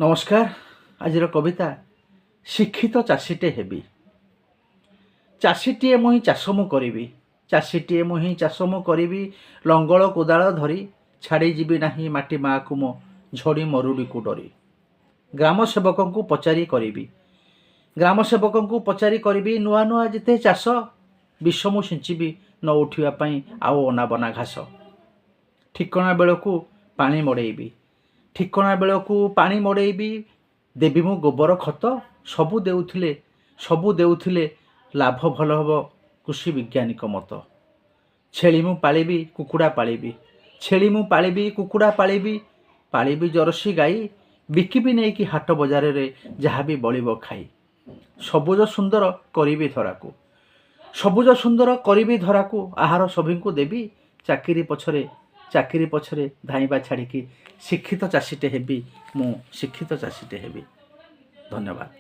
নমস্কার। আজির কবিতা শিক্ষিত চাষীটে হেবি। চাষীটিଏ মুହିଁ ଚାଷ ମୁଁ କରିବି, ଚାଷୀଟିଏ ମୁହିଁ ଚାଷ ମୁଁ କରିବି, ଲଙ୍ଗଳ କୋଦାଳ ଧରି ଛାଡ଼ି ଯିବି ନାହିଁ ମାଟି ମାଆକୁ ମୋ ଝଡ଼ି ମରୁଡ଼ିକୁ ଡରି। ଗ୍ରାମ ସେବକଙ୍କୁ ପଚାରି କରିବି, ଗ୍ରାମ ସେବକଙ୍କୁ ପଚାରି କରିବି, ନୂଆ ନୂଆ ଯେତେ ଚାଷ ବିଷ ମୁଁ ଛିଞ୍ଚିବି ନ ଉଠିବା ପାଇଁ ଆଉ ଅନାବନା ଘାସ। ଠିକଣା ବେଳକୁ ପାଣି ମଡ଼େଇବି, ଠିକଣା ବେଳକୁ ପାଣି ମଡ଼େଇବି, ଦେବି ମୁଁ ଗୋବର ଖତ। ସବୁ ଦେଉଥିଲେ ଲାଭ ଭଲ ହେବ କୃଷି ବୈଜ୍ଞାନିକ ମତ। ଛେଳି ମୁଁ ପାଳିବି, କୁକୁଡ଼ା ପାଳିବି, ଛେଳି ମୁଁ ପାଳିବି, କୁକୁଡ଼ା ପାଳିବି, ପାଳିବି ଜର୍ସି ଗାଈ, ବିକିବି ନେଇକି ହାଟ ବଜାରରେ ଯାହା ବି ବଳିବ ଖାଇ। ସବୁଜ ସୁନ୍ଦର କରିବି ଧରାକୁ, ସବୁଜ ସୁନ୍ଦର କରିବି ଧରାକୁ, ଆହାର ସଭିଙ୍କୁ ଦେବି, ଚାକିରି ପଛରେ ଧାଇଁବା ଛାଡ଼ିକି ଶିକ୍ଷିତ ଚାଷୀଟେ ହେବି, ମୁଁ ଶିକ୍ଷିତ ଚାଷୀଟେ ହେବି। ଧନ୍ୟବାଦ।